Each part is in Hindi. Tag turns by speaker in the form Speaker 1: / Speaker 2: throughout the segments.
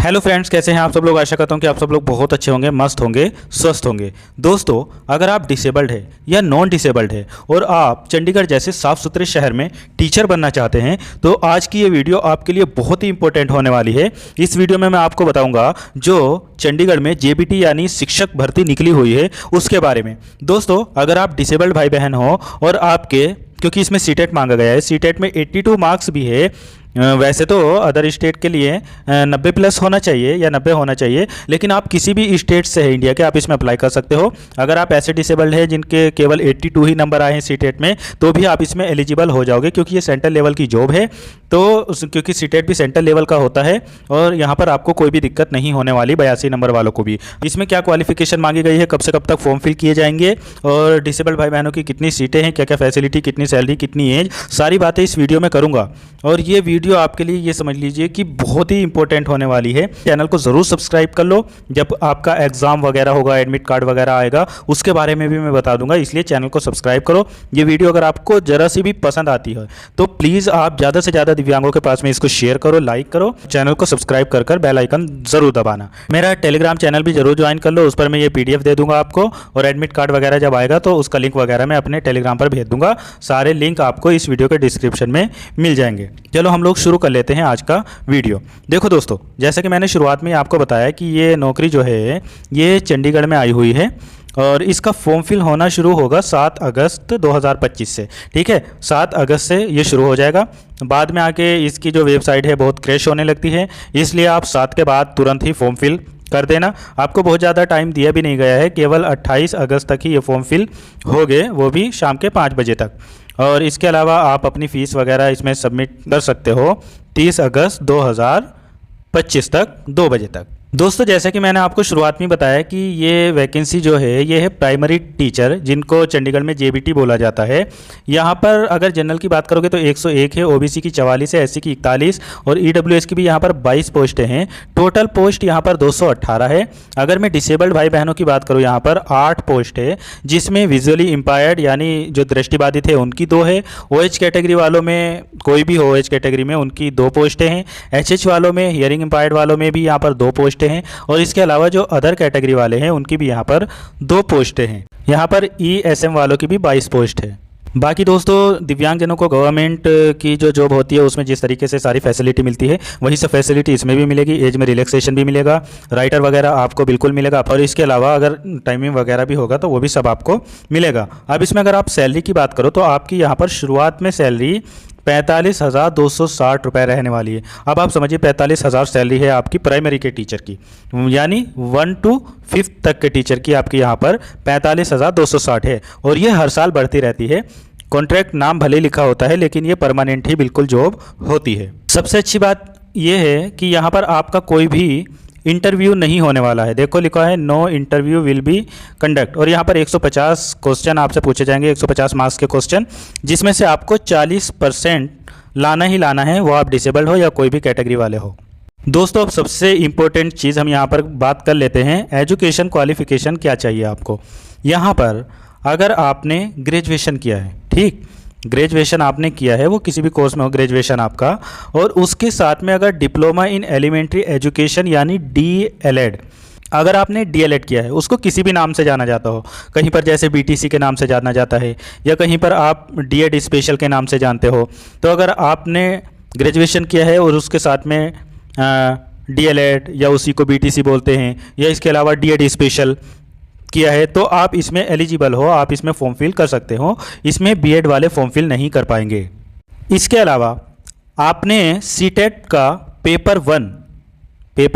Speaker 1: हेलो फ्रेंड्स, कैसे हैं आप सब लोग। आशा करता हूं कि आप सब लोग बहुत अच्छे होंगे, मस्त होंगे, स्वस्थ होंगे। दोस्तों, अगर आप डिसेबल्ड है या नॉन डिसेबल्ड है और आप चंडीगढ़ जैसे साफ़ सुथरे शहर में टीचर बनना चाहते हैं तो आज की ये वीडियो आपके लिए बहुत ही इंपॉर्टेंट होने वाली है। इस वीडियो में मैं आपको बताऊंगा जो चंडीगढ़ में जेबीटी यानी शिक्षक भर्ती निकली हुई है उसके बारे में। दोस्तों, अगर आप डिसेबल्ड भाई बहन हो और आपके, क्योंकि इसमें सीटेट मांगा गया है, सीटेट में 82 मार्क्स भी है। वैसे तो अदर स्टेट के लिए 90 प्लस होना चाहिए या 90 होना चाहिए, लेकिन आप किसी भी स्टेट से है इंडिया के, आप इसमें अप्लाई कर सकते हो। अगर आप ऐसे डिसेबल्ड हैं जिनके केवल 82 ही नंबर आए हैं सीटेट में, तो भी आप इसमें एलिजिबल हो जाओगे, क्योंकि ये सेंट्रल लेवल की जॉब है। तो क्योंकि सीटेट भी सेंट्रल लेवल का होता है और यहाँ पर आपको कोई भी दिक्कत नहीं होने वाली 82 नंबर वालों को भी। इसमें क्या क्वालिफिकेशन मांगी गई है, कब से कब तक फॉर्म फिल किए जाएंगे और डिसेबल्ड भाई बहनों की कितनी सीटें हैं, क्या क्या फैसिलिटी, कितनी सैलरी, कितनी एज, सारी बातें इस वीडियो में करूँगा। और ये वीडियो आपके लिए ये समझ लीजिए कि बहुत ही इंपॉर्टेंट होने वाली है। चैनल को ज़रूर सब्सक्राइब कर लो। जब आपका एग्जाम वगैरह होगा, एडमिट कार्ड वगैरह आएगा, उसके बारे में भी मैं बता दूंगा, इसलिए चैनल को सब्सक्राइब करो। ये वीडियो अगर आपको ज़रा सी भी पसंद आती है तो प्लीज़ आप ज़्यादा से ज़्यादा दिव्यांगों के पास में इसको शेयर करो, लाइक करो, चैनल को सब्सक्राइब कर कर बेल आइकन ज़रूर दबाना। मेरा टेलीग्राम चैनल भी ज़रूर ज्वाइन कर लो, उस पर मैं ये PDF दे दूंगा आपको, और एडमिट कार्ड वगैरह जब आएगा तो उसका लिंक वगैरह मैं अपने टेलीग्राम पर भेज दूंगा। सारे लिंक आपको इस वीडियो के डिस्क्रिप्शन में मिल जाएंगे। चलो हम लोग शुरू कर लेते हैं आज का वीडियो। देखो दोस्तों, जैसा कि मैंने शुरुआत में आपको बताया कि ये नौकरी जो है ये चंडीगढ़ में आई हुई है और इसका फॉर्म फिल होना शुरू होगा 7 अगस्त 2025 से। ठीक है, 7 अगस्त से ये शुरू हो जाएगा। बाद में आके इसकी जो वेबसाइट है बहुत क्रैश होने लगती है, इसलिए आप 7 के बाद तुरंत ही फॉर्म फिल कर देना। आपको बहुत ज़्यादा टाइम दिया भी नहीं गया है, केवल 28 अगस्त तक ही ये फॉर्म फिल हो गए, वो भी शाम के 5 बजे तक। और इसके अलावा आप अपनी फ़ीस वगैरह इसमें सबमिट कर सकते हो 30 अगस्त 2025 तक 2 बजे तक। दोस्तों, जैसे कि मैंने आपको शुरुआत में बताया कि ये वैकेंसी जो है ये है प्राइमरी टीचर, जिनको चंडीगढ़ में जेबीटी बोला जाता है। यहाँ पर अगर जनरल की बात करोगे तो 101 है, ओबीसी की 44 है, एससी की 41 और ईडब्ल्यूएस की भी यहाँ पर 22 पोस्टें हैं। टोटल पोस्ट यहाँ पर 218 है। अगर मैं डिसेबल्ड भाई बहनों की बात करूँ, यहाँ पर 8 पोस्ट है, जिसमें विजुअली इम्पायर्ड यानी जो दृष्टिबाधित है उनकी 2 है। OH कैटेगरी वालों में कोई भी हो, OH कैटेगरी में उनकी 2 पोस्टें हैं। HH वालों में, हियरिंग इम्पायर्ड वालों में भी यहाँ पर 2 पोस्टें हैं। और इसके अलावा जो अदर कैटेगरी वाले हैं उनकी भी यहाँ पर 2 पोस्टें हैं। यहाँ पर ESM वालों की भी 22 पोस्ट है। बाकी दोस्तों, दिव्यांगजनों को गवर्नमेंट की जो जॉब होती है उसमें जिस तरीके से सारी फैसिलिटी मिलती है वही सब फैसिलिटी इसमें भी मिलेगी। एज में रिलैक्सेशन भी मिलेगा, राइटर वगैरह आपको बिल्कुल मिलेगा, और इसके अलावा अगर टाइमिंग वगैरह भी होगा तो वो भी सब आपको मिलेगा। अब इसमें अगर आप सैलरी की बात करो तो आपकी यहाँ पर शुरुआत में सैलरी 45,260 रुपये रहने वाली है। अब आप समझिए 45,000 सैलरी है आपकी प्राइमरी के टीचर की, यानी 1 to 5th तक के टीचर की आपकी यहाँ पर 45,260 है। और ये हर साल बढ़ती रहती है। कॉन्ट्रैक्ट नाम भले लिखा होता है लेकिन ये परमानेंट ही बिल्कुल जॉब होती है। सबसे अच्छी बात यह है कि यहाँ पर आपका कोई भी इंटरव्यू नहीं होने वाला है। देखो लिखा है no interview will be conduct, और यहाँ पर 150 क्वेश्चन आपसे पूछे जाएंगे, 150 मार्क्स के क्वेश्चन, जिसमें से आपको 40% लाना ही लाना है, वो आप डिसेबल्ड हो या कोई भी कैटेगरी वाले हो। दोस्तों, अब सबसे इम्पोर्टेंट चीज़ हम यहाँ पर बात कर लेते हैं, एजुकेशन क्वालिफिकेशन क्या चाहिए आपको। यहाँ पर अगर आपने ग्रेजुएशन किया है, ठीक, ग्रेजुएशन आपने किया है, वो किसी भी कोर्स में हो ग्रेजुएशन आपका, और उसके साथ में अगर डिप्लोमा इन एलिमेंट्री एजुकेशन यानी DLED, अगर आपने DLED किया है, उसको किसी भी नाम से जाना जाता हो, कहीं पर जैसे BTC के नाम से जाना जाता है या कहीं पर आप DED स्पेशल के नाम से जानते हो, तो अगर आपने ग्रेजुएशन किया है और उसके साथ में DLED या उसी को BTC बोलते हैं या इसके अलावा DED स्पेशल किया है तो आप इसमें एलिजिबल हो, आप इसमें फॉर्म फिल कर सकते हो। इसमें BEd वाले फॉर्म फिल नहीं कर पाएंगे। इसके अलावा आपने सीटेट का पेपर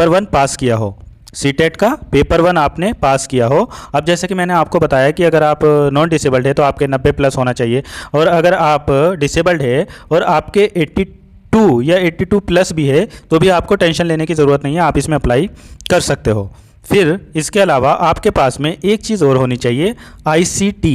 Speaker 1: 1 पास किया हो, सीटेट का पेपर 1 आपने पास किया हो। अब जैसे कि मैंने आपको बताया कि अगर आप नॉन डिसेबल्ड है तो आपके 90 प्लस होना चाहिए, और अगर आप डिसेबल्ड है और आपके 82 या 82 प्लस भी है तो भी आपको टेंशन लेने की ज़रूरत नहीं है, आप इसमें अप्लाई कर सकते हो। फिर इसके अलावा आपके पास में एक चीज़ और होनी चाहिए, ICT,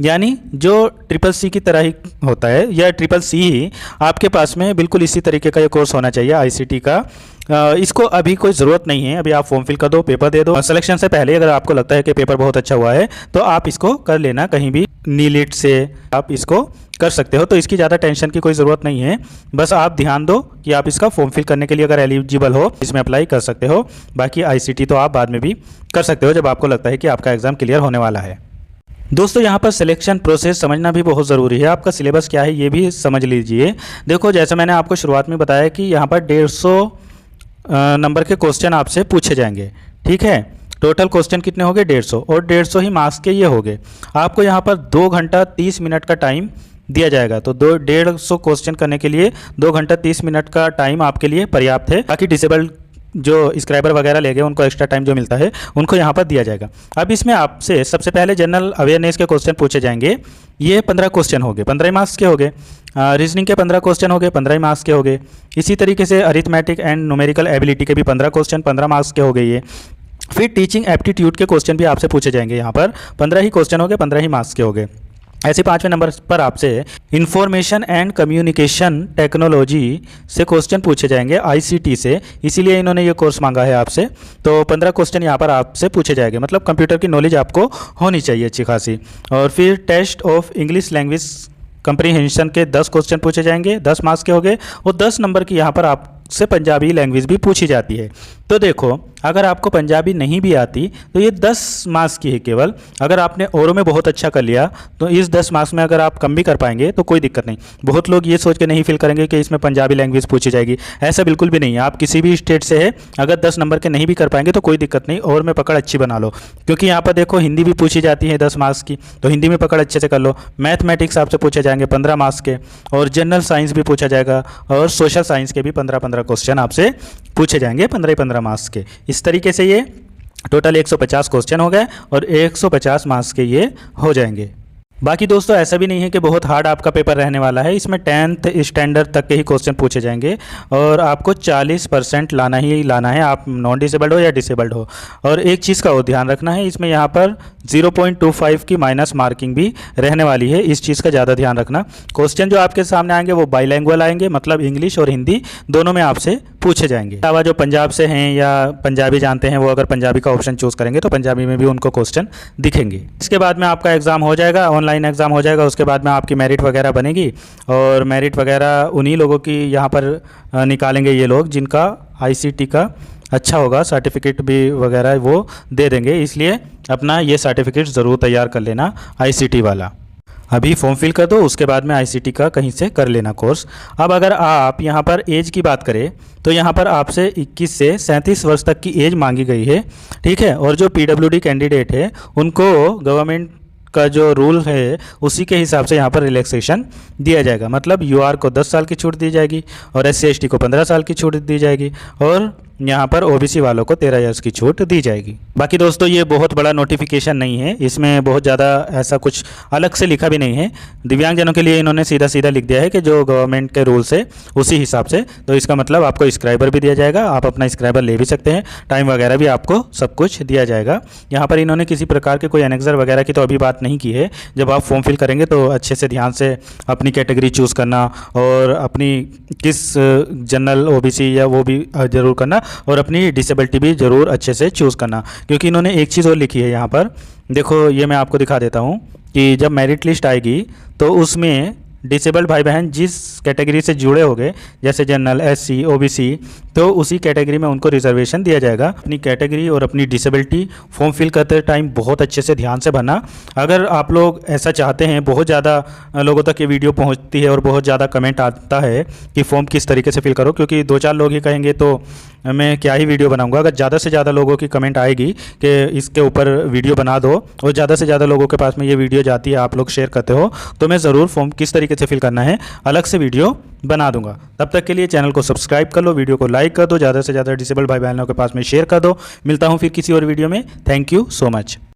Speaker 1: यानी जो CCC की तरह ही होता है या CCC ही आपके पास में बिल्कुल इसी तरीके का ये कोर्स होना चाहिए ICT का। इसको अभी कोई ज़रूरत नहीं है, अभी आप फॉर्म फिल कर दो, पेपर दे दो। सिलेक्शन से पहले अगर आपको लगता है कि पेपर बहुत अच्छा हुआ है तो आप इसको कर लेना, कहीं भी नीलिट से आप इसको कर सकते हो। तो इसकी ज़्यादा टेंशन की कोई ज़रूरत नहीं है, बस आप ध्यान दो कि आप इसका फॉर्म फिल करने के लिए अगर एलिजिबल हो इसमें अप्लाई कर सकते हो। बाकी ICT तो आप बाद में भी कर सकते हो जब आपको लगता है कि आपका एग्ज़ाम क्लियर होने वाला है। दोस्तों यहाँ पर सिलेक्शन प्रोसेस समझना भी बहुत ज़रूरी है, आपका सिलेबस क्या है ये भी समझ लीजिए। देखो जैसे मैंने आपको शुरुआत में बताया कि यहाँ पर 150 नंबर के क्वेश्चन आपसे पूछे जाएंगे, ठीक है। टोटल क्वेश्चन कितने हो गए 150, और 150 ही मार्क्स के ये हो गए। आपको यहाँ पर 2 घंटा 30 मिनट का टाइम दिया जाएगा, तो 150 क्वेश्चन करने के लिए 2 घंटा 30 मिनट का टाइम आपके लिए पर्याप्त है। बाकी डिसेबल्ड जो स्क्राइबर वगैरह ले गए उनको एक्स्ट्रा टाइम जो मिलता है उनको यहाँ पर दिया जाएगा। अब इसमें आपसे सबसे पहले जनरल अवेयरनेस के क्वेश्चन पूछे जाएंगे, ये 15 क्वेश्चन हो गए, 15 मार्क्स के हो गए। रीजनिंग के 15 क्वेश्चन हो गए, 15 मार्क्स के हो गए। इसी तरीके से अरिथमेटिक एंड न्यूमेरिकल एबिलिटी के भी 15 क्वेश्चन 15 मार्क्स के हो गए ये। फिर टीचिंग एप्टीट्यूड के क्वेश्चन भी आपसे पूछे जाएंगे, यहाँ पर 15 ही क्वेश्चन हो गए, 15 ही मार्क्स के हो गए। ऐसे 5वें नंबर पर आपसे इंफॉर्मेशन एंड कम्युनिकेशन टेक्नोलॉजी से क्वेश्चन पूछे जाएंगे ICT से, इसीलिए इन्होंने ये कोर्स मांगा है आपसे। तो 15 क्वेश्चन यहाँ पर आपसे पूछे जाएंगे, मतलब कंप्यूटर की नॉलेज आपको होनी चाहिए अच्छी खासी। और फिर test of English language comprehension के 10 क्वेश्चन पूछे जाएंगे, 10 मार्क्स के हो गए। और 10 नंबर की यहाँ पर आपसे पंजाबी लैंग्वेज भी पूछी जाती है। तो देखो अगर आपको पंजाबी नहीं भी आती तो ये 10 मार्क्स की है केवल। अगर आपने औरों में बहुत अच्छा कर लिया तो इस 10 मार्क्स में अगर आप कम भी कर पाएंगे तो कोई दिक्कत नहीं। बहुत लोग ये सोच के नहीं फिल करेंगे कि इसमें पंजाबी लैंग्वेज पूछी जाएगी, ऐसा बिल्कुल भी नहीं है। आप किसी भी स्टेट से है, अगर 10 नंबर के नहीं भी कर पाएंगे तो कोई दिक्कत नहीं, और में पकड़ अच्छी बना लो। क्योंकि यहाँ पर देखो हिंदी भी पूछी जाती है 10 मार्क्स की, तो हिंदी में पकड़ अच्छे से कर लो। मैथमेटिक्स आपसे पूछे जाएंगे 15 मार्क्स के, और जनरल साइंस भी पूछा जाएगा, और सोशल साइंस के भी 15-15 क्वेश्चन आपसे पूछे जाएंगे 15-15 मार्क्स के। इस तरीके से ये टोटल 150 क्वेश्चन हो गए और 150 मार्क्स के ये हो जाएंगे। बाकी दोस्तों ऐसा भी नहीं है कि बहुत हार्ड आपका पेपर रहने वाला है, इसमें 10th स्टैंडर्ड तक के ही क्वेश्चन पूछे जाएंगे और आपको 40% लाना ही लाना है, आप नॉन डिसेबल्ड हो या डिसेबल्ड हो। और एक चीज़ का और ध्यान रखना है, इसमें यहाँ पर 0.25 की माइनस मार्किंग भी रहने वाली है, इस चीज़ का ज़्यादा ध्यान रखना। क्वेश्चन जो आपके सामने आएंगे वो बाईलैंग्वेज आएंगे, मतलब इंग्लिश और हिंदी दोनों में आपसे पूछे जाएंगे। अलावा जो पंजाब से हैं या पंजाबी जानते हैं वो अगर पंजाबी का ऑप्शन चूज़ करेंगे तो पंजाबी में भी उनको क्वेश्चन दिखेंगे। इसके बाद में आपका एग्ज़ाम हो जाएगा, ऑनलाइन एग्ज़ाम हो जाएगा। उसके बाद में आपकी मेरिट वगैरह बनेगी, और मेरिट वगैरह उन्हीं लोगों की यहाँ पर निकालेंगे ये लोग जिनका ICT का अच्छा होगा, सर्टिफिकेट भी वगैरह वो दे देंगे। इसलिए अपना ये सर्टिफिकेट ज़रूर तैयार कर लेना ICT वाला। अभी फॉर्म फिल कर दो, उसके बाद में ICT का कहीं से कर लेना कोर्स। अब अगर आप यहाँ पर एज की बात करें तो यहाँ पर आपसे 21 से 37 वर्ष तक की एज मांगी गई है, ठीक है। और जो PWD कैंडिडेट है उनको गवर्नमेंट का जो रूल है उसी के हिसाब से यहाँ पर रिलैक्सेशन दिया जाएगा, मतलब UR को 10 साल की छूट दी जाएगी और SC/ST को 15 साल की छूट दी जाएगी, और यहाँ पर OBC वालों को 13 ईयर्स की छूट दी जाएगी। बाकी दोस्तों ये बहुत बड़ा नोटिफिकेशन नहीं है, इसमें बहुत ज़्यादा ऐसा कुछ अलग से लिखा भी नहीं है। दिव्यांगजनों के लिए इन्होंने सीधा सीधा लिख दिया है कि जो गवर्नमेंट के रूल्स है उसी हिसाब से। तो इसका मतलब आपको स्क्राइबर भी दिया जाएगा, आप अपना स्क्राइबर ले भी सकते हैं, टाइम वगैरह भी आपको सब कुछ दिया जाएगा। यहाँ पर इन्होंने किसी प्रकार के कोई एनेक्सर वगैरह की तो अभी बात नहीं की है। जब आप फॉर्म फिल करेंगे तो अच्छे से ध्यान से अपनी कैटेगरी चूज़ करना, और अपनी किस जनरल OBC या वो भी ज़रूर करना, और अपनी डिसेबिलिटी भी ज़रूर अच्छे से चूज़ करना। क्योंकि इन्होंने एक चीज़ और लिखी है यहाँ पर, देखो ये मैं आपको दिखा देता हूँ कि जब मेरिट लिस्ट आएगी तो उसमें डिसेबल्ड भाई बहन जिस कैटेगरी से जुड़े होंगे, जैसे जनरल, SC, OBC, तो उसी कैटेगरी में उनको रिजर्वेशन दिया जाएगा। अपनी कैटेगरी और अपनी डिसेबिलिटी फॉर्म फिल करते टाइम बहुत अच्छे से ध्यान से भरना। अगर आप लोग ऐसा चाहते हैं, बहुत ज़्यादा लोगों तक ये वीडियो पहुंचती है और बहुत ज़्यादा कमेंट आता है कि फॉर्म किस तरीके से फिल करो, क्योंकि 2-4 लोग ही कहेंगे तो मैं क्या ही वीडियो बनाऊंगा। अगर ज़्यादा से ज़्यादा लोगों की कमेंट आएगी कि इसके ऊपर वीडियो बना दो, और ज़्यादा से ज़्यादा लोगों के पास में ये वीडियो जाती है, आप लोग शेयर करते हो, तो मैं ज़रूर फॉर्म किस तरीके से फिल करना है अलग से वीडियो बना दूंगा। तब तक के लिए चैनल को सब्सक्राइब कर लो, वीडियो को लाइक कर दो, ज़्यादा से ज़्यादा डिसेबल भाई बहनों के पास में शेयर कर दो। मिलता हूँ फिर किसी और वीडियो में। Thank you so much.